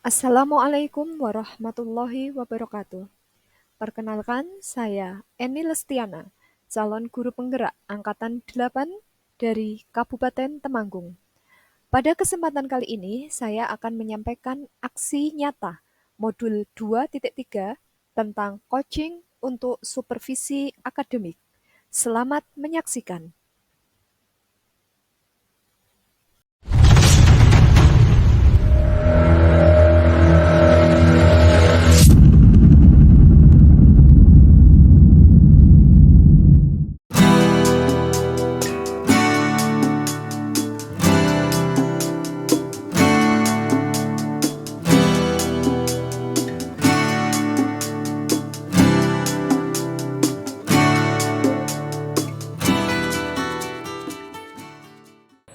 Assalamualaikum warahmatullahi wabarakatuh. Perkenalkan, saya Eni Lestiana, calon guru penggerak Angkatan 8 dari Kabupaten Temanggung. Pada kesempatan kali ini, saya akan menyampaikan aksi nyata modul 2.3 tentang coaching untuk supervisi akademik. Selamat menyaksikan.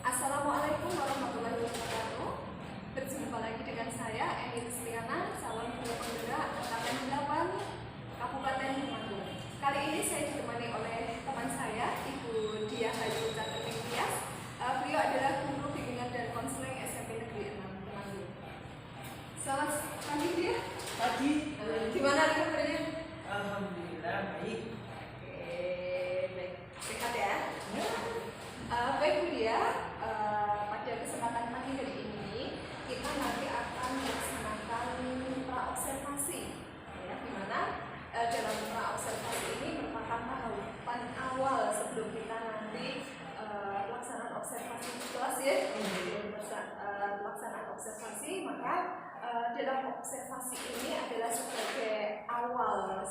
Assalamualaikum warahmatullahi wabarakatuh. Berjumpa lagi dengan saya Eni Lestiana, calon guru penggerak Angkatan 8 Kabupaten Temanggung. Kali ini saya ditemani oleh teman saya, Ibu Diah Hayu Cantik Tias. Beliau adalah guru bimbingan dan konseling SMP Negeri 6 Temanggung. Selamat pagi, Diah. Pagi. Gimana kabarnya? Alhamdulillah baik. Oke, baik. Sehat ya? Baik Bu Diah, pada kesempatan pagi hari ini kita nanti akan melaksanakan praobservasi, ya, di mana dalam praobservasi ini merupakan tahapan awal sebelum kita nanti pelaksanaan observasi di kelas ya. Pelaksanaan observasi, maka dalam observasi ini adalah sebagai awal.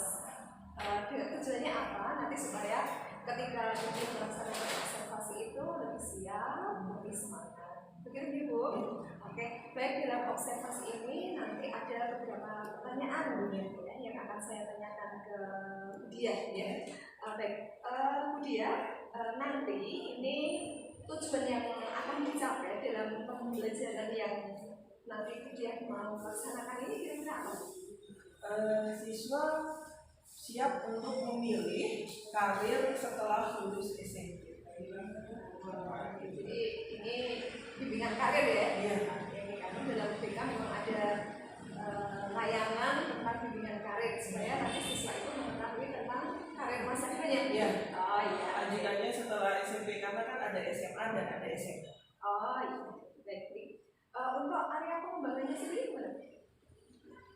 Tujuannya apa? Nanti supaya ketika kita melaksanakan observasi itu lebih siap, lebih semangat. Begitu Bu? Oke, baik, dalam observasi ini nanti ada beberapa pertanyaan ya, yang akan saya tanyakan ke Bu Diah ya. Baik, Bu Diah, nanti ini tujuan yang akan dicapai dalam pembelajaran yang nanti Bu Diah mau laksanakan ini kira-kira apa? Siswa siap untuk memilih karir setelah lulus SMP. Jadi ini bimbingan karir ya? Iya. Karena dalam BK memang ada layanan tentang bimbingan karir supaya nanti siswa itu mengetahui tentang karir masa depannya. Iya. Oh iya. Lanjutannya setelah SMP karena kan ada SMA dan ada SMA. Oh iya. Baik. Untuk area pengembangannya sendiri gimana?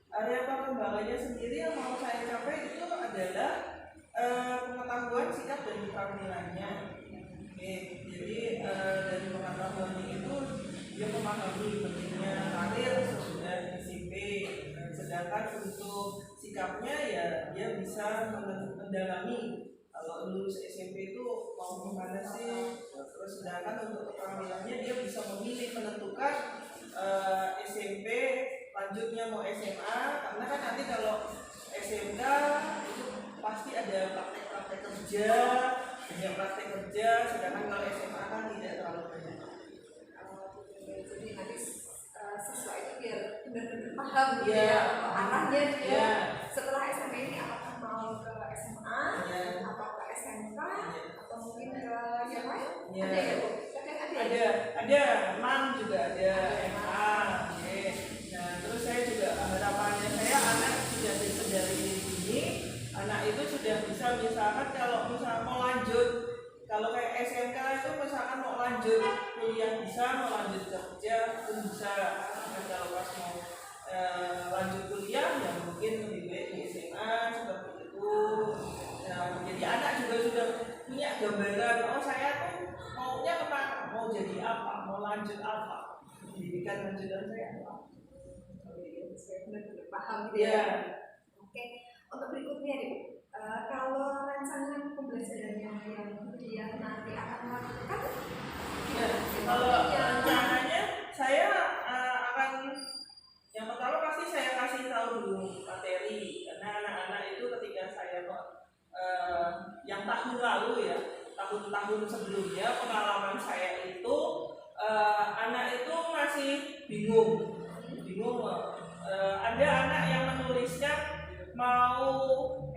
Area pengembangannya sendiri yang mau saya capai itu adalah pengetahuan sikap dan keterampilannya. Oke, jadi dari pengetahuannya itu dia memahami pentingnya karir sesudah SMP. Sedangkan untuk sikapnya ya dia bisa mendalami kalau lulus SMP itu mau kemana sih. Terus sedangkan untuk keterampilannya dia bisa memilih menentukan SMP lanjutnya mau SMA, karena kan nanti kalau SMK itu pasti ada praktek kerja, banyak praktek kerja, sedangkan kalau SMA kan tidak terlalu banyak. Jadi nanti siswa itu biar benar-benar paham gitu ya, arahnya dia ya. Setelah SMP ini apakah mau ke SMA, ya. atau ke SMK, ya. atau mungkin ke yang lain? Ya. Ada ya Bu? Ada, MAN juga ada, MA. Nah, terus saya juga harapannya saya anak sudah dari ini, anak itu sudah bisa misalkan kalau misalkan mau lanjut, kalau kayak SMK itu misalkan mau lanjut kuliah bisa, mau lanjut kerja pun bisa. Nah, kalau pas mau lanjut kuliah ya mungkin lebih baik di SMA seperti itu. Nah, jadi anak juga sudah punya gambaran, oh saya tuh maunya kemana, mau jadi apa, mau lanjut apa, pendidikan lanjutan saya apa. Benar-benar paham gitu ya. Oke, untuk berikutnya nih, kalau rancangan pembelajarannya yang dia nanti akan lakukan, kalau rencananya saya akan yang pertama pasti saya kasih tahu dulu materi, karena anak-anak itu ketika saya yang tahun lalu ya, tahun-tahun sebelumnya pengalaman saya itu anak itu masih bingung. Ada anak yang menuliskan mau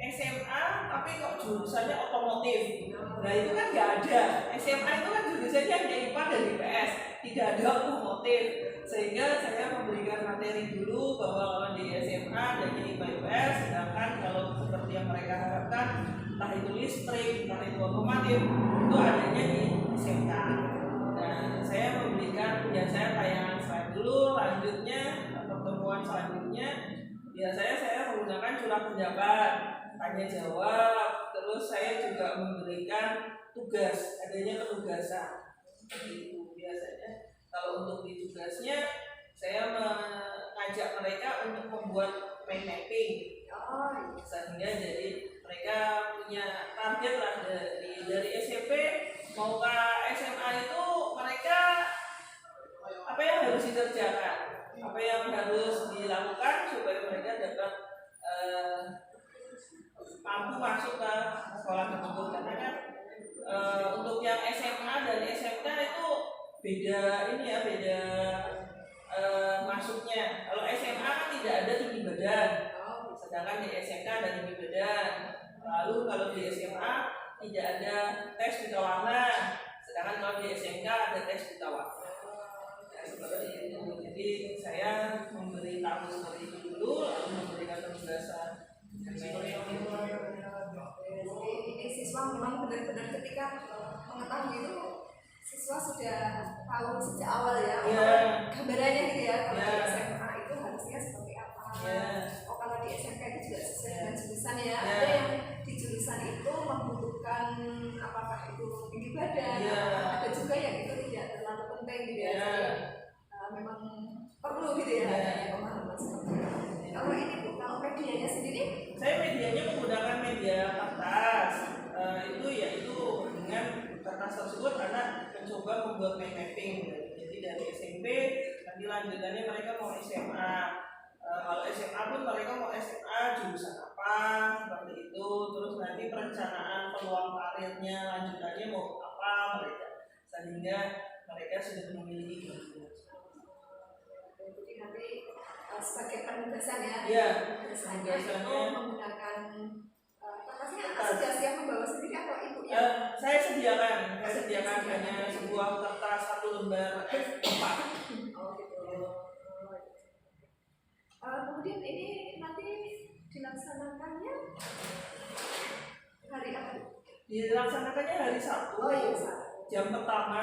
SMA tapi kok jurusannya otomotif. Nah itu kan nggak ada. SMA itu kan jurusannya hanya IPA dan IPS, tidak ada otomotif. Sehingga saya memberikan materi dulu PLN, sedangkan kalau seperti yang mereka harapkan, entah itu listrik, entah itu otomotif, itu adanya di SMK. Dan saya memberikan biasanya tayangan slide dulu, lanjutnya pertemuan selanjutnya biasanya saya menggunakan curah pendapat, tanya jawab, terus saya juga memberikan tugas, adanya penugasan. Seperti itu biasanya. Kalau untuk di tugasnya saya mengajak mereka untuk membuat mind mapping, sehingga jadi mereka punya target lah dari SMP mau ke SMA itu mereka apa yang harus dikerjakan, apa yang harus dilakukan supaya mereka dapat mampu masuk ke sekolah tersebut. Karena kan untuk yang SMA dan SMK itu beda ini ya, beda masuknya. Kalau SMA kan tidak ada tinggi badan, sedangkan di SMK ada tinggi badan. Lalu kalau di SMA tidak ada tes buta warna, sedangkan kalau di SMK ada tes buta warna. Nah, seperti itu. Jadi saya memberi tahu seperti itu dulu, lalu memberikan penugasan. Ini siswa memang benar-benar ketika mengetahui itu siswa sudah tahu sejak awal ya, gambarannya gitu ya. Kalau di SMA itu harusnya seperti apa, oh kalau di SMK itu juga sesuai dengan jurusan ya. Ada yang di jurusan itu membutuhkan apakah itu tinggi badan, ada juga yang itu tidak terlalu penting gitu ya. Memang perlu gitu ya pemahaman seperti itu. Kalau ini Bu, kalau medianya sendiri? Saya medianya menggunakan media kertas. Yaitu dengan kertas tersebut anak mencoba membuat mind mapping. Jadi dari SMP nanti lanjutannya mereka mau SMA. Kalau SMA pun mereka mau SMA jurusan apa seperti itu. Terus nanti perencanaan peluang karirnya lanjutannya mau apa mereka, sehingga mereka sudah memiliki Jadi nanti sebagai penugasan ya, penugasannya itu menggunakan kertasnya sudah siap membawa sendiri atau ibunya? Saya sediakan hanya sebuah kertas 1 lembar A4. Oh gitu. Kemudian ini nanti dilaksanakannya hari apa? Dilaksanakannya hari Sabtu. Oh iya, Sabtu. Jam pertama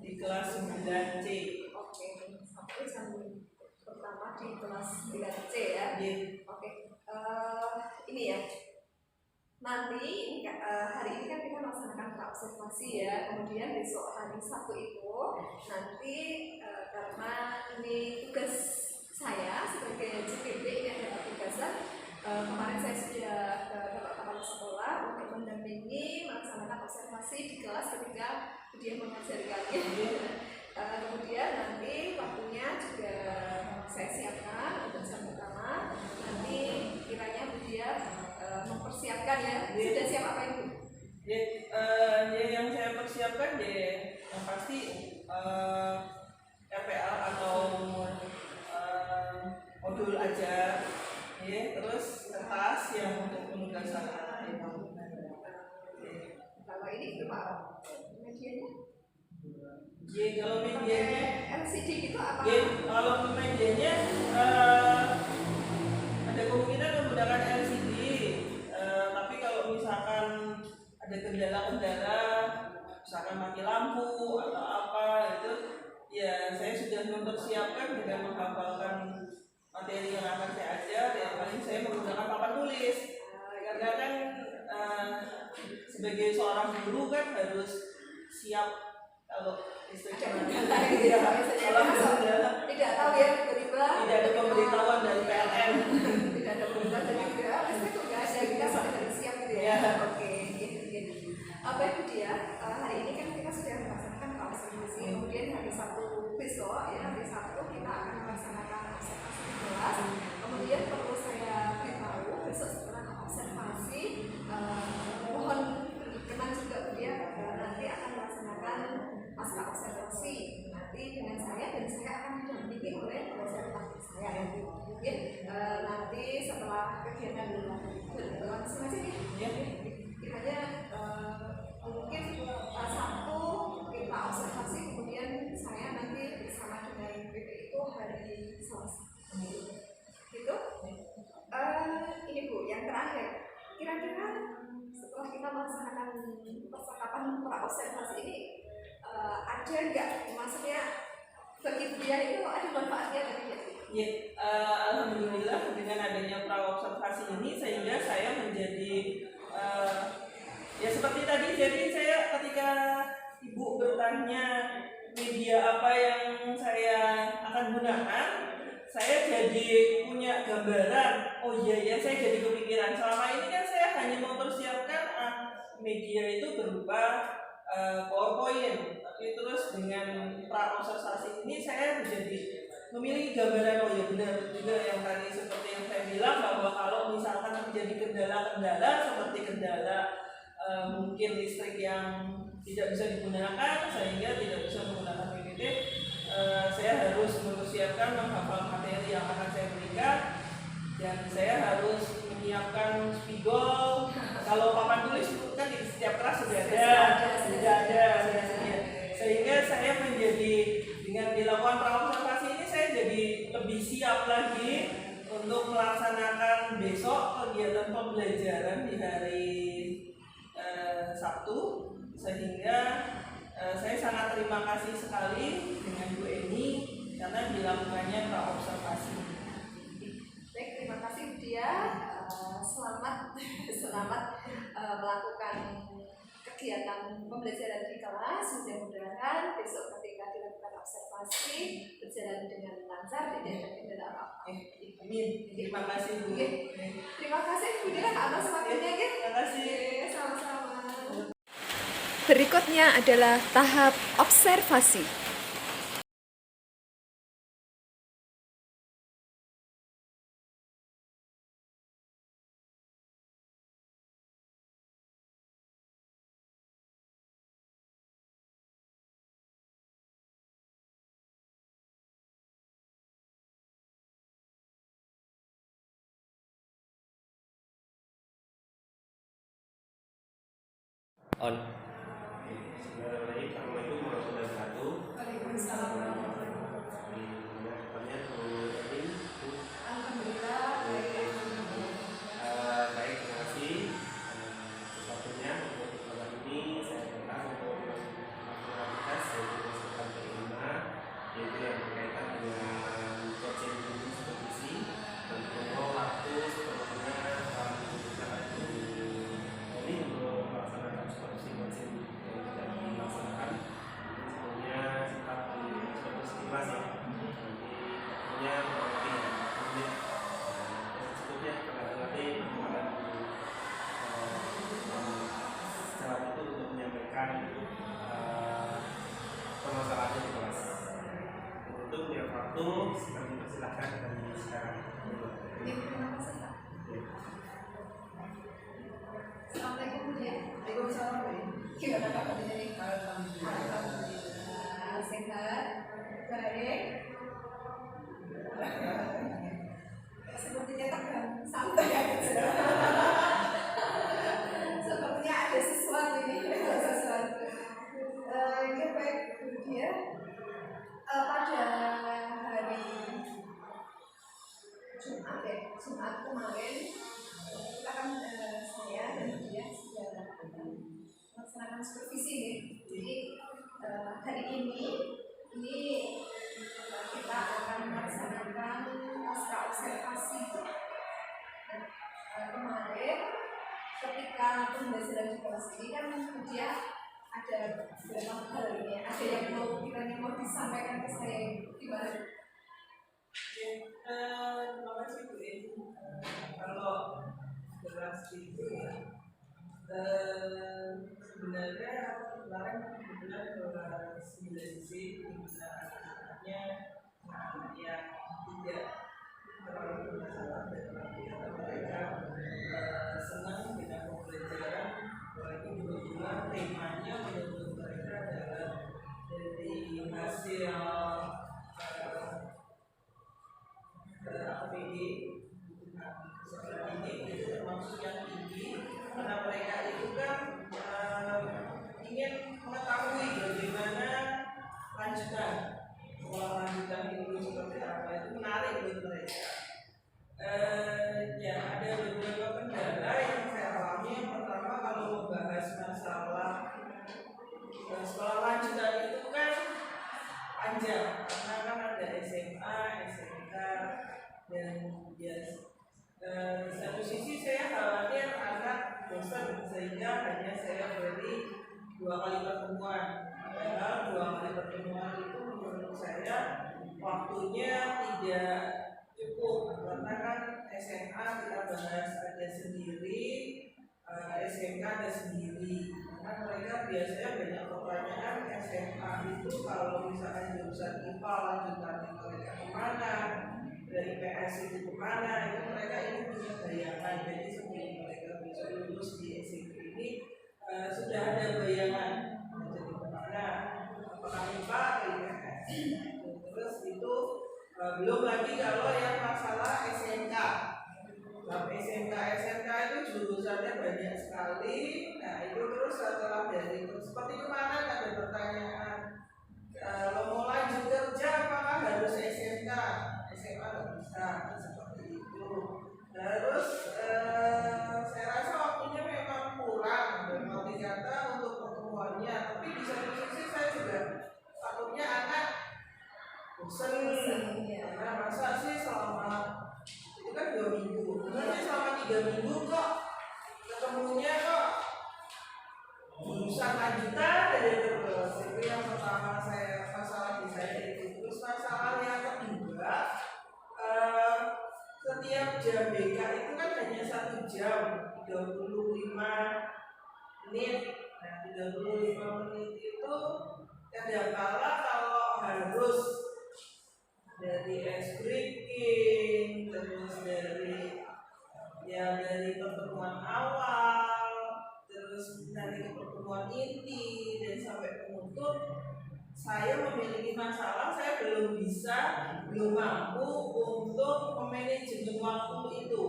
di kelas 9C. Oke, Sabtu jam pertama di kelas 9C ya. Oke. Ini ya. Nanti hari ini kan kita melaksanakan observasi ya. Kemudian besok hari Sabtu itu nanti karena ini tugas saya sebagai JPB ini ada tugasan. Kemarin saya sudah dapat kepala sekolah untuk mendampingi melaksanakan observasi di kelas ketika dia mengajarkannya. Kemudian nanti waktunya juga saya siapkan untuk jam pertama. Nanti kiranya dia mempersiapkan ya. Sudah siap apa itu? Yang saya persiapkan yang pasti RPL atau modul ajar, terus kertas yang untuk penugasan anak itu. Kalau ini berupa apa? Medianya? Kalau medianya LCD gitu apa? Kalau medianya ada kemungkinan menggunakan LCD. Tapi kalau misalkan ada kendala-kendala, misalkan mati lampu atau apa itu, ya saya sudah mempersiapkan dengan menghafalkan materi yang akan saya ajar. Yang paling saya menggunakan papan tulis. Karena kan sebagai seorang guru kan harus siap kalau tidak tahu ya tiba-tiba tidak ada pemberitahuan dari PLN, tidak ada pemberitahuan dari PLN, itu nggak ada, kita harus siap gitu ya. Oke, gitu. Apa itu dia? Hari ini kan kita sudah melaksanakan observasi, kemudian hari Sabtu besok ya, hari Sabtu kita akan melaksanakan observasi di kelas. Kemudian perlu saya beritahu besok setelah observasi, mohon berkenan juga dia nanti akan melaksanakan pasca observasi nanti dengan saya, dan saya akan didampingi oleh dosen praktik saya mungkin nanti setelah kegiatan berlangsung aja ya, kiranya mungkin Sabtu kita observasi, kemudian saya nanti bersama dengan BP itu hari Selasa gitu. kira-kira setelah kita melaksanakan percakapan praobservasi ini ada nggak, maksudnya bagi dia itu ada manfaatnya tadi ya? Ya, alhamdulillah dengan adanya praobservasi ini sehingga saya menjadi ya seperti tadi, jadi saya ketika Ibu bertanya media apa yang saya akan gunakan, saya jadi punya gambaran. Oh iya ya, saya jadi kepikiran. Selama ini kan saya hanya mempersiapkan media itu berupa PowerPoint, tapi terus dengan praobservasi ini saya menjadi memiliki gambaran. Oh ya benar juga yang tadi seperti yang saya bilang, bahwa kalau misalkan terjadi kendala-kendala seperti kendala mungkin listrik yang tidak bisa digunakan sehingga tidak bisa menggunakan PPT, saya harus mempersiapkan menghafal materi yang akan saya berikan, dan saya harus menyiapkan spidol. Kalau papan tulis kan di setiap kelas sudah ada, sehingga saya menjadi, dengan dilakukan praobservasi ini saya jadi lebih siap lagi untuk melaksanakan besok kegiatan pembelajaran di hari Sabtu, sehingga saya sangat terima kasih sekali dengan Bu Eni karena dilakukannya praobservasi. Baik, terima kasih Bu Dia. Selamat melakukan kegiatan pembelajaran di kelas. Mudah-mudahan besok ketika dilakukan observasi berjalan dengan lancar, tidak ada kendala apa-apa. Amin. Terima kasih Bu. Terima kasih Bu Dia atas waktunya. Terima kasih. Sama-sama. Berikutnya adalah tahap observasi. On. Assalamualaikum warahmatullahi wabarakatuh. Waalaikumsalam warahmatullahi wabarakatuh. Alhamdulillah. Baik, terima kasih. Sesuatunya untuk kesempatan ini saya datang untuk melakukan aktivitas yaitu masukkan ke 5, yaitu yang berkaitan dengan coaching supervisi dan untuk waktu sepenuhnya ini untuk melaksanakan supervisi coaching yang tidak dilaksanakan sebenarnya sempat di supervisi kelas ya. Nanti punya lebih menit secukupnya nanti akan secara utuh untuk menyampaikan permasalahannya di kelas. Untuk yang waktu kami persilahkan dari sekarang. Terima kasih Pak. Assalamualaikum Bu Dia. Waalaikumsalam. Gimana kabarnya nih? Alhamdulillah. Sehat, baik. Sepertinya tegang, santai aja. Sepertinya ada sesuatu ini, ini baik Bu Dia. Pada hari Jumat kemarin kita kan saya dan dia sudah melaksanakan supervisi nih. Jadi hari ini kita akan melaksanakan pasca observasi. Kemarin ketika pembelajaran di kelas ini kan dia ada beberapa hal ini. Ada yang mau disampaikan ke saya gimana? Terima kasih Bu Eni. Kalau jelas itu sebenarnya kemarin kebetulan kelas 9 sisi di mana anak-anaknya yang tidak terlalu bermasalah dan mereka senang dengan pembelajaran, apalagi kebetulan temanya menurut mereka adalah dari hasil APD seperti ini, itu termasuk yang tinggi karena mereka itu kan ingin mengetahui bagaimana lanjutan sekolah lanjutan Dan ya, di satu sisi saya khawatir anak bosan sehingga hanya saya beri 2 kali pertemuan. Padahal 2 kali pertemuan itu menurut saya waktunya tidak cukup, karena kan SMA kita bahas ada sendiri, SMK ada sendiri. Karena mereka biasanya banyak pertanyaan SMA itu kalau misalkan jurusan IPA lanjutannya mereka kemana, dari IPS itu kemana, itu mereka ini punya bayangan. Jadi sebelum mereka bisa lulus di SMP ini sudah ada bayangan jadi kemana, apakah IPA atau IPS. Terus itu belum lagi kalau yang masalah SMK. SMK itu jurusannya banyak sekali. Nah itu terus setelah dari seperti kemarin ada pertanyaan, kalau mau lanjut kerja apakah harus SMK? SMA nggak bisa seperti itu. Terus saya rasa waktunya memang kurang dan arti kata untuk pertemuannya. Tapi di satu sisi saya juga takutnya anak bosan karena masa sih selama itu kan 2 minggu, sebenarnya selama 3 minggu kok ketemunya kok jurusan lanjutan dari terus. Itu yang pertama saya masalah di saya itu. Terus masalah yang kedua, setiap jam BK itu kan hanya 1 jam 35 menit. Nah 35 menit itu kadang-kala kalau harus dari ice breaking, terus dari pertemuan awal, terus dari pertemuan inti dan sampai penutup, saya memiliki masalah, saya belum mampu untuk memanajemen waktu itu.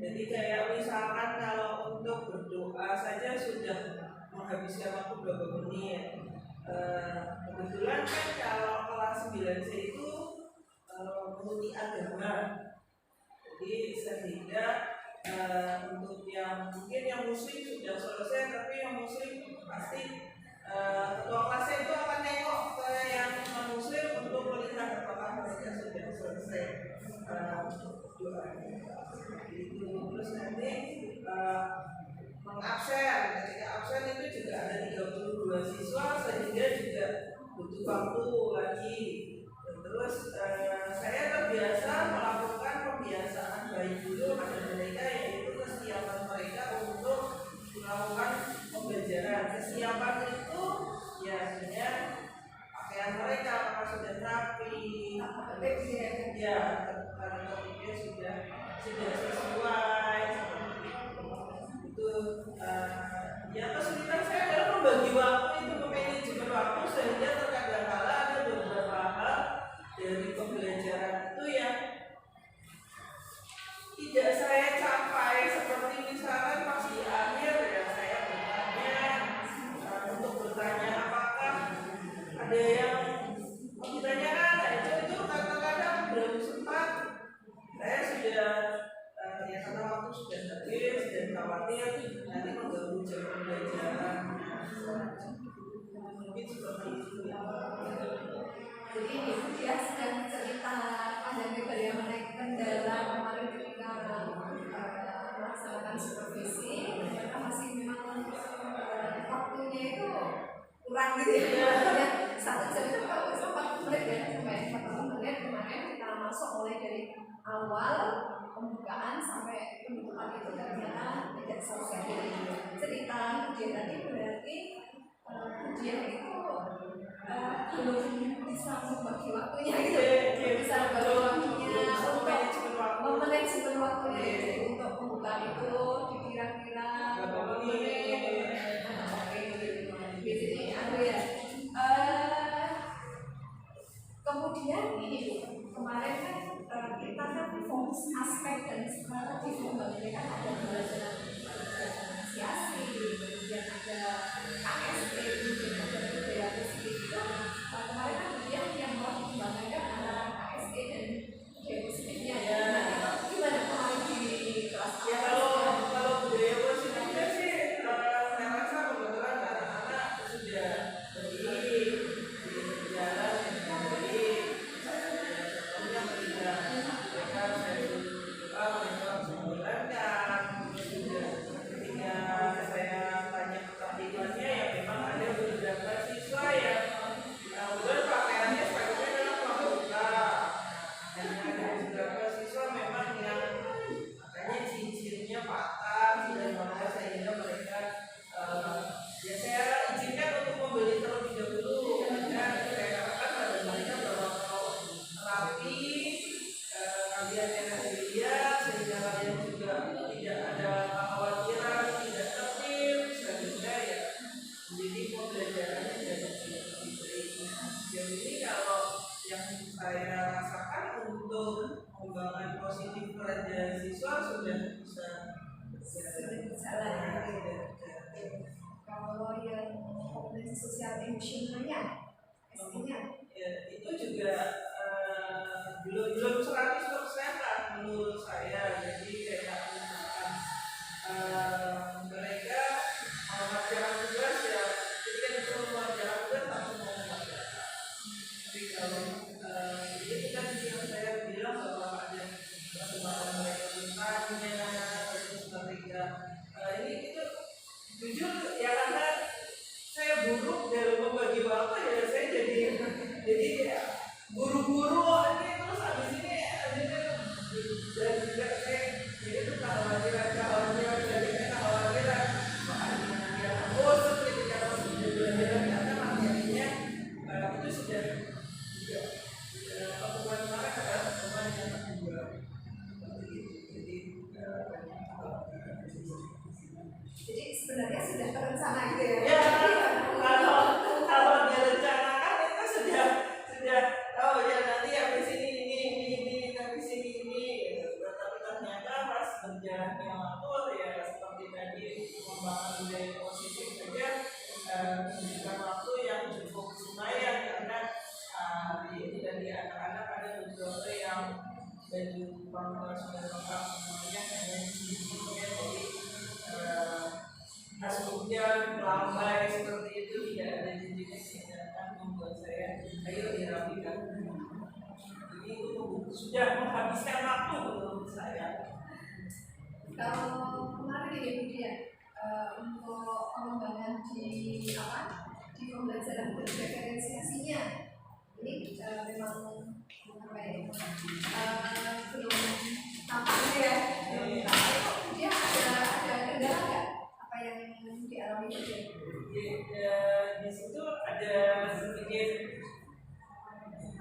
Jadi kayak misalkan kalau untuk berdoa saja sudah menghabiskan waktu berapa menit. Kebetulan kan kalau kelas 9C itu multi agama, jadi sehingga untuk yang mungkin yang muslim sudah selesai, tapi yang muslim pasti ketua kelasnya itu akan nengok ke yang non muslim untuk melihat apakah mereka sudah selesai doanya. Itu terus nanti mengabsen, ketika absen itu juga ada 32 siswa sehingga juga butuh waktu lagi. Terus saya terbiasa melakukan pembiasaan baik dulu pada mereka, yaitu kesiapan mereka untuk melakukan pembelajaran. Kesiapan itu ya sebenarnya pakaian mereka apakah sudah rapi, ya topiknya sudah sesuai seperti itu. Ya kesulitan saya adalah membagi waktu itu, memanajemen waktu sehingga terkadang kala ada beberapa hal dari pembelajaran itu yang tidak saya capai, seperti misalkan pas di akhir ya saya bertanya apakah ada yang mau ditanyakan. Nah itu kadang-kadang belum sempat, saya sudah ya karena waktu sudah habis dan khawatir nanti mengganggu jam pembelajaran. Mungkin seperti itu. Jadi dia sedang cerita ada bagaimana kendala kemarin ketika melaksanakan supervisi, ternyata masih memang waktunya itu kurang gitu ya. 1 jam itu kalau 40 menit ya, sampai 40 menit kemarin kita masuk mulai dari awal pembukaan sampai penutupan itu ternyata tidak selesai. Cerita dia tadi berarti dia itu belum bisa membagi waktunya gitu, belum bisa membagi waktunya untuk memanajemen waktunya. Jadi untuk pembukaan itu dikira-kira berapa menit, jadi ya. Kemudian ini kemarin kan kita kan fokus aspek dan strategi pembangunan kan ada pembelajaran inisiasi, kemudian ada KSP, kemudian ada budaya positif. Kemarin kan yang mau dikembangkan antara KSP dan budaya positifnya. Nah itu gimana kemarin di kelas? Ya kalau budaya positifnya sih saya rasa kebetulan anak-anak sudah berdiri di jalan yang baik, contohnya mereka perkembangan positif pada siswa sudah bisa berjalan ya. Kalau yang kompetensi sosial emosionalnya, SE-nya ya, itu juga belum 100% lah menurut saya. Jadi kayak misalkan mereka mengerjakan tugas ya, ketika disuruh mengerjakan tugas langsung mau mengerjakan. Tapi kalau itu kan yang saya bilang bahwa ada bagaimana mereka bertanya, terus mereka ini itu jujur ya, karena saya buruk dalam membagi waktu ya, saya jadi ya, buru-buru ini terus habis ini dan juga saya jadi itu kekhawatiran jadi kekhawatiran makanya nanti akan bosan ketika masih belajar karena materinya itu sudah pertemuan kemarin adalah pertemuan yang kedua seperti itu. jadi sebenarnya sudah terencana gitu ya. Ya, kalau direncanakan itu sudah oh ya nanti habis ini habis ini gitu. Tapi ternyata pas berjalannya waktu ya seperti tadi pengembangan budaya positif saja membutuhkan waktu yang cukup lumayan karena di anak-anak ada beberapa yang baju pamper sudah lengkap semuanya hanya sedikitnya, jadi jas hujan, lambai seperti itu tidak ada jenisnya sehingga akan membuat saya ayo dirapikan. Jadi itu sudah menghabiskan waktu menurut saya. Kalau kemarin ini Bu Dia, untuk pengembangan di pembelajaran diferensiasinya ini memang belum tampaknya ya. Itu dia ada kendala nggak apa yang dialami Bu Dia? Di situ ada sedikit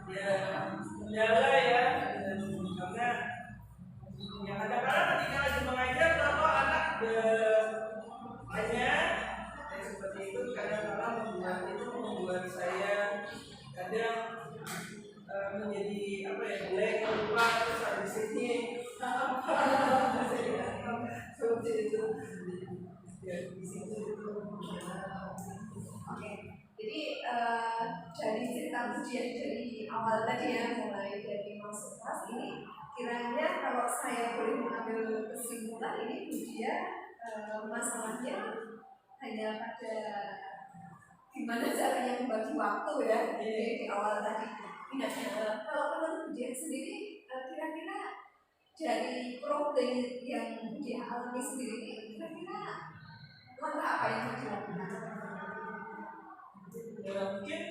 ya kendala ya, karena yang kadang-kadang ketika lagi mengajar kalau anak banyak seperti itu kadang-kadang membuat saya kadang menjadi apa ya, blank, lupa terus habis ini seperti itu ya di situ itu. Oke, jadi dari cerita Bu Dia dari awal tadi ya, mulai dari masuk kelas ini, kiranya kalau saya boleh mengambil kesimpulan ini Bu Dia masalahnya hanya pada gimana caranya membagi waktu ya di awal tadi. Kalau menurut Bu Dia sendiri, kira-kira dari problem yang Bu Dia alami sendiri ini, kira-kira langkah apa yang harus dilakukan? Ya mungkin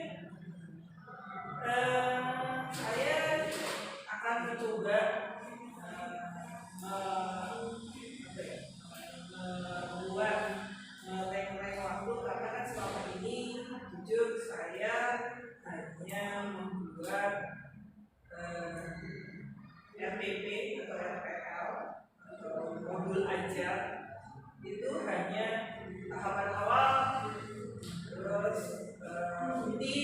saya akan mencoba membuat rentang waktu, karena kan selama ini jujur saya hanya membuat RPP atau RPL atau modul aja, itu hanya tahapan awal, terus inti,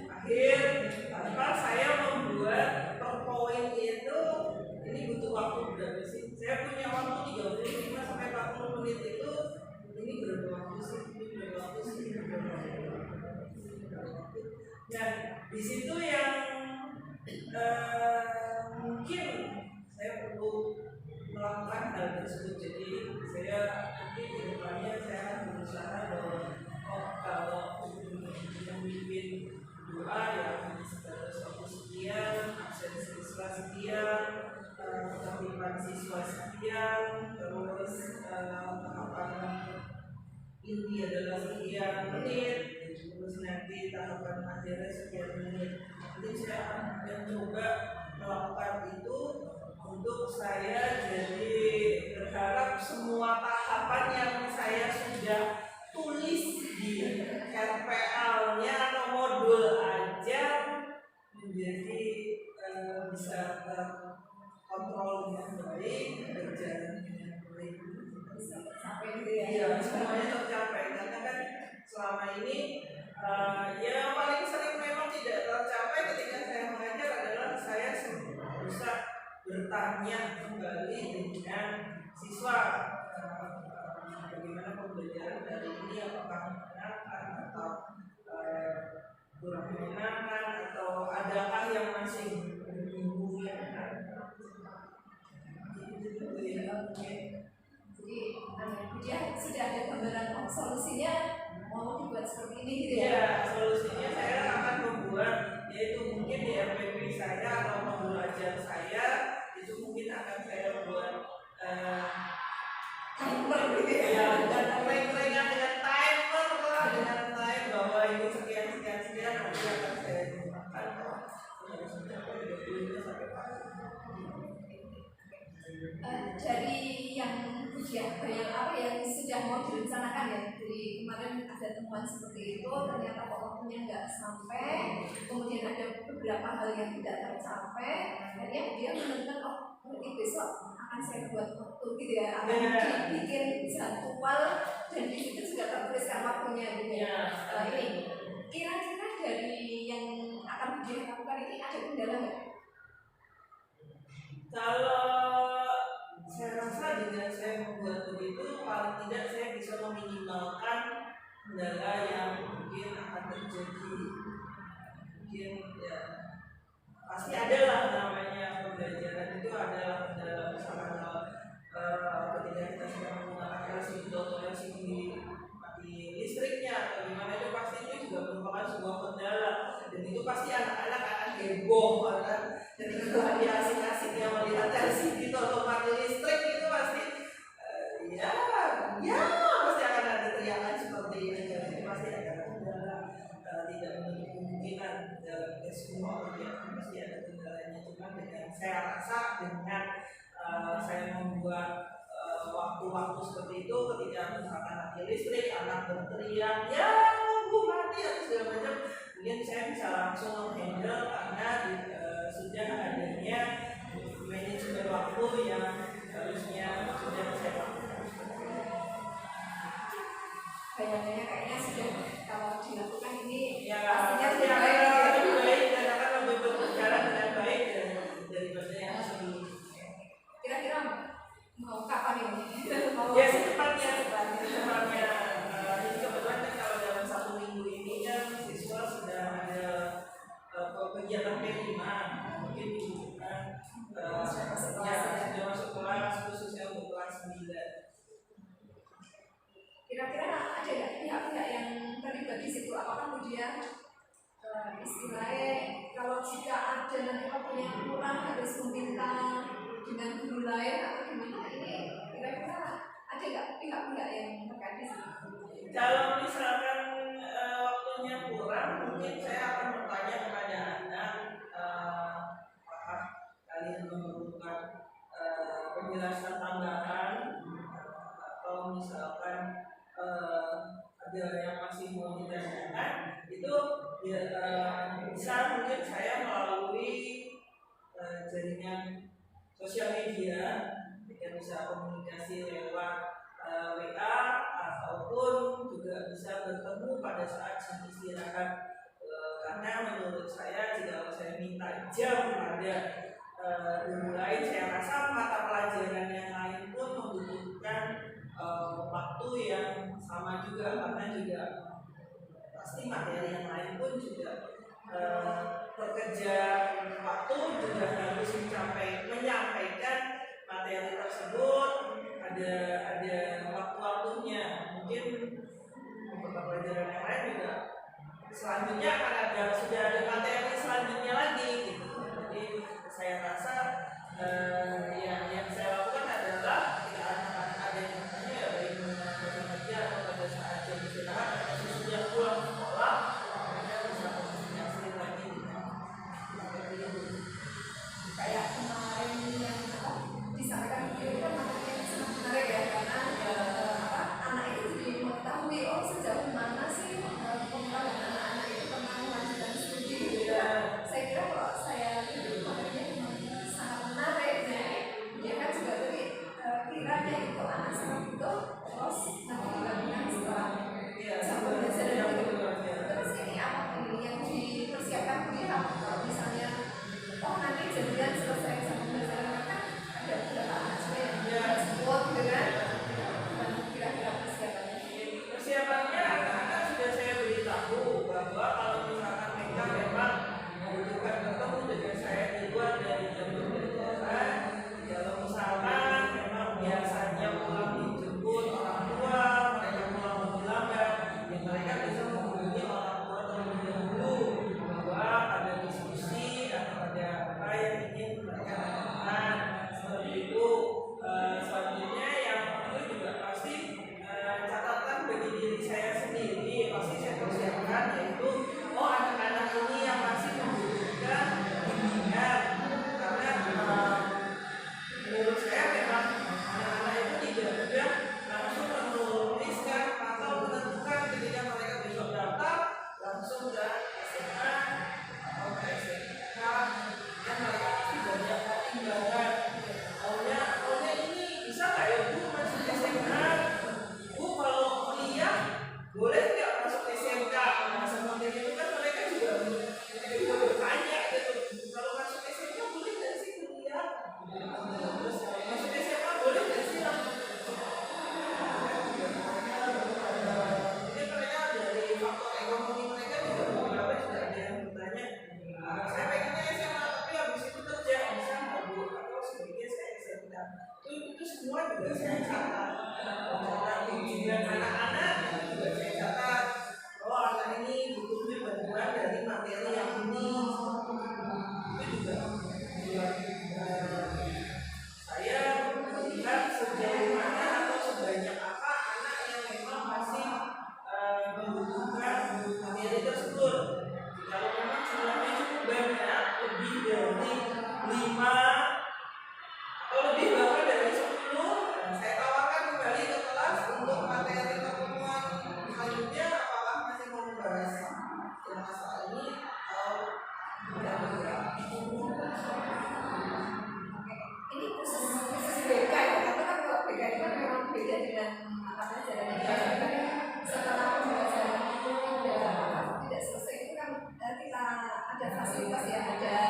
akhir, tanpa saya membuat per poin itu ini butuh waktu berapa sih? Saya punya waktu 35 sampai 40 menit itu, ini berapa waktu sih? Nah, di situ yang mungkin saya perlu melakukan hal tersebut. Jadi saya nanti ke depannya saya akan berusaha bahwa kalau memimpin doa yang sebatas waktu sekian, absensi siswa sekian, keterlibatan siswa sekian, terus tahapan inti adalah sekian menit, terus nanti tahapan akhirnya sekian menit. Nanti saya akan mencoba melakukan itu untuk saya jadi berharap semua tahapan yang saya sudah tulis di RPL-nya atau modul aja menjadi bisa terkontrol dengan baik, berjalan dengan baik. Sampai gitu ya? Iya, semuanya tercapai. Karena kan selama ini yang paling sering memang tidak tercapai ketika saya mengajar adalah saya bisa bertanya kembali dengan siswa bagaimana pembelajaran dari ini, apakah menyenangkan atau kurang menyenangkan atau adakah yang masih membingungkan. Jadi dia sudah ada gambaran solusinya mau dibuat seperti ini gitu ya. Ya, solusinya saya akan membuat, yaitu mungkin di RPP saya atau pembelajaran saya itu mungkin akan saya buat Timer gitu ya. ya, dan reng-rengan dengan timer lah, dengan time bahwa ini sekian nanti akan saya gunakan harus mencapai 30 sampai 40. Dari yang yang sudah mau direncanakan ya, jadi kemarin ada temuan seperti itu, ternyata kok waktunya nggak sampai, kemudian ada beberapa hal yang tidak tercapai, akhirnya dia menentukan berarti besok akan saya buat waktu gitu ya, akan dibikin jadwal dan di situ juga tertuliskan waktunya gitu ya. Ini kira-kira dari yang akan dia lakukan ini ada kendala nggak? Kalau saya rasa dengan saya membuat begitu, paling tidak saya bisa meminimalkan kendala yang mungkin akan terjadi. Mungkin ya pasti ada lah namanya pembelajaran itu adalah kendala, misalkan ketika kita sedang menggunakan LCD atau LCD mati listriknya atau gimana, itu pasti itu juga merupakan sebuah kendala, dan itu pasti anak-anak akan heboh kan ketika dia asik-asiknya melihat LCD atau mati listrik, itu pasti pasti akan ada teriakan seperti ini. Jadi pasti ada kendala, tidak menutup kemungkinan dalam semua kegiatan pasti ada kendalanya. Cuma dengan saya rasa dengan saya membuat waktu-waktu seperti itu, ketika misalkan mati listrik, anak berteriak ya lampu mati atau segala macam, mungkin saya bisa langsung menghandle karena sudah adanya manajemen waktu yang harusnya sudah saya lakukan. Kayaknya sudah, kalau dilakukan ini Ya, pastinya pasti lebih akan baik ya. lebih baik dan akan lebih berjalan dengan baik daripada yang sebelumnya. Kira-kira mau kapan ini? Ya secepatnya. Ini kebetulan kan kalau dalam 1 minggu ini kan siswa sudah ada kegiatan P5, mungkin dibutuhkan sudah masuk kelas khususnya untuk kelas 9. Kira-kira ada nggak pihak-pihak yang terlibat di situ? Apakah kemudian istilahnya kalau jika ada nanti waktunya kurang harus meminta dengan guru lain atau gimana, ini kira-kira ada nggak pihak-pihak yang terkait di situ? Kalau misalkan waktunya kurang, mungkin saya akan bertanya kepada anak, apakah kalian memerlukan penjelasan tambahan atau misalkan ada yang masih mau ditanyakan, itu bisa mungkin saya melalui jaringan sosial media, kita bisa komunikasi lewat WA ataupun juga bisa bertemu pada saat jam istirahat. Karena menurut saya jika saya minta jam pada guru lain, saya rasa mata pelajaran yang lain pun membutuhkan waktu yang sama juga, karena juga pasti materi yang lain pun juga bekerja waktu juga harus menyampaikan materi tersebut, ada waktu-waktunya. Mungkin mata pelajaran yang lain juga selanjutnya akan sudah ada materi selanjutnya lagi gitu. Jadi saya rasa yang saya lakukan adalah ketika anak-anak ada yang bertanya, ya baik menggunakan kerja atau pada saat jam istirahat atau sudah pulang sekolah, mereka bisa komunikasi lagi dengan Kayak kemarin yang disampaikan itu kan makanya sangat menarik ya, karena anak itu jadi mengetahui sejauh mana sih pengalaman anak-anak itu pernah melanjutkan studi gitu ya. Saya kira kalau saya lihat materinya memang sangat menarik dan semua juga saya catat. Catat tujuan anak-anak juga saya catat. Oh, anak ini butuh bantuan dari materi yang ini. Itu juga buat saya melihat sejauh mana atau sebanyak apa anak yang memang masih membutuhkan materi tersebut. Kalau memang jumlahnya cukup banyak, lebih dari 5 atau lebih bahkan dari 10, saya tawarkan kembali ke kelas untuk materi pertemuan selanjutnya, apakah masih mau membahas masalah ini atau tidak bergerak. Ini khusus BK ya, karena kan kalau BK itu kan memang beda dengan mata pelajaran yang lain. Kan setelah pembelajaran itu tidak selesai itu kan kita ada fasilitas ya, ada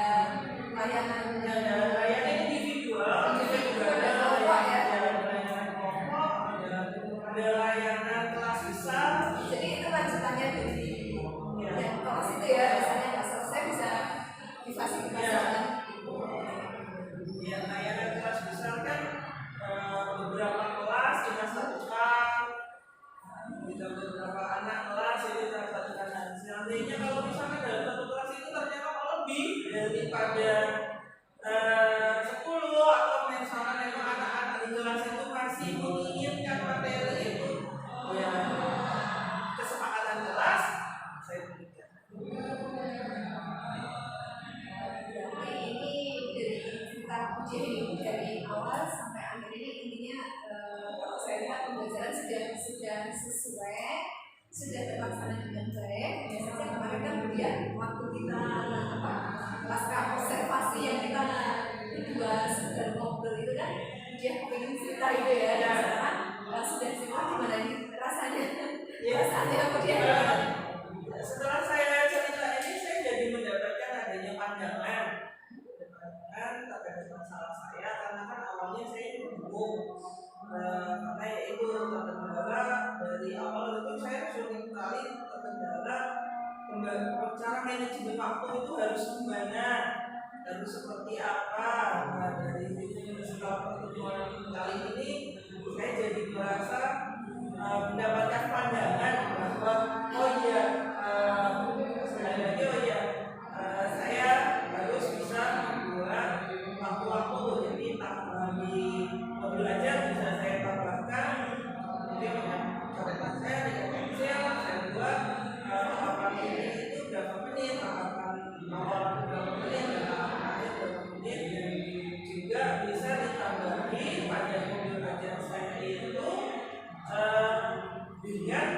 layanan Ada layanan individual, ada kelompok ya. layanan kelompok, ada layanan kelas besar. Jadi itu lanjutannya dari yang kelas itu ya, misalnya nggak selesai bisa difasilitasi. Ya, layanan kelas besar kan beberapa kelas kita satukan, kita beberapa anak kelas itu kita satukan. Seandainya kalau misalnya dalam satu kelas itu ternyata lebih daripada 10 atau misalnya memang anak-anak di kelas itu masih menginginkan materi itu, ya kesepakatan kelas saya berikan. Jadi ini dari kita uji dari awal sampai akhir ini intinya kalau saya lihat pembelajaran sudah sesuai, sudah terlaksana dengan baik. Biasanya kemarin kan kemudian waktu kita pasca observasi yang kita berdua sedang ngobrol itu kan dia pengen cerita itu ya, misalkan sudah cerita gimana nih rasanya? Rasanya kemudian Setelah saya cerita ini, saya jadi mendapatkan adanya pandangan terkait masalah saya, karena kan awalnya saya bingung, karena itu terkendala dari awal itu saya sering kali terkendala cara manajemen waktu itu harus gimana, harus seperti apa. Nah, dari setelah pertemuan kali ini saya jadi merasa mendapatkan pandangan bahwa saya harus bisa membuat waktu-waktu, jadi di mobil aja bisa saya tambahkan, jadi catatan saya di Excel saya buat tahapan ini itu berapa menit, tahapan awal berapa menit, dan tahapan akhir berapa menit, dan juga bisa ditambahi pada mobil aja saya itu dengan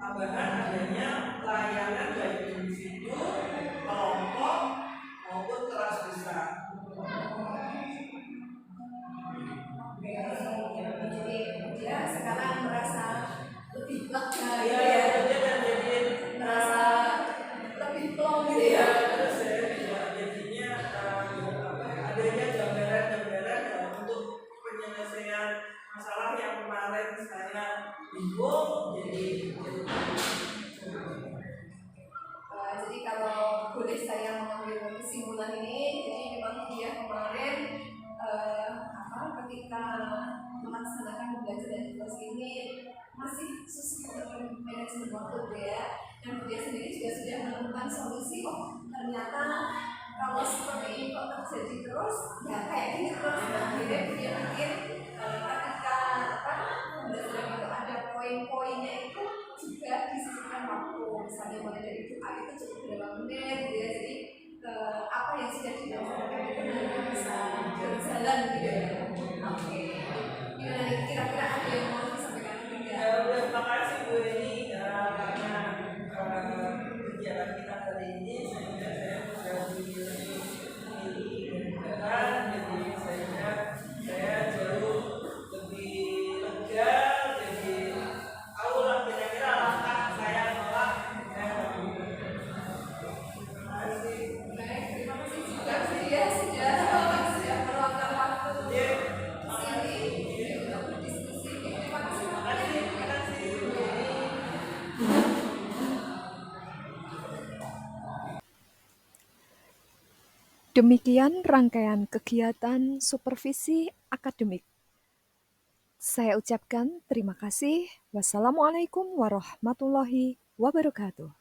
tambahan adanya layanan baik individu, kelompok maupun kelas besar. jadi dia sekarang merasa lebih lega gitu Ya, ya, dan jadi merasa lebih plong gitu ya. terus saya juga jadinya adanya gambaran-gambaran untuk penyelesaian masalah yang kemarin saya bingung, Jadi kalau boleh saya mengambil kesimpulan ini, jadi memang dia kemarin ketika melaksanakan pembelajaran di kelas ini masih susah untuk manajemen waktu ya, dan dia sendiri juga sudah menemukan solusi. Oh ternyata kalau seperti ini kok terjadi terus, ya kayak gini terus. Akhirnya dia pikir ketika pembelajaran itu ada poin-poinnya itu juga disisihkan waktu, misalnya mulai dari doa itu cukup berapa menit gitu ya. Jadi apa yang sudah dilaksanakan itu nanti bisa berjalan gitu ya. Oke, gimana nih, kira-kira ada yang mau disampaikan juga? udah makasih Bu Eni karena kegiatan kita kali ini sehingga saya sudah jadi sehingga saya jauh lebih lega, jadi tahu lah kira-kira langkah saya menolak. Terima kasih. Baik, terima kasih juga dia sudah meluangkan waktu sini untuk berdiskusi. Terima kasih banyak. Terima kasih Bu Eni. Demikian rangkaian kegiatan supervisi akademik Saya ucapkan terima kasih. Wassalamualaikum warahmatullahi wabarakatuh.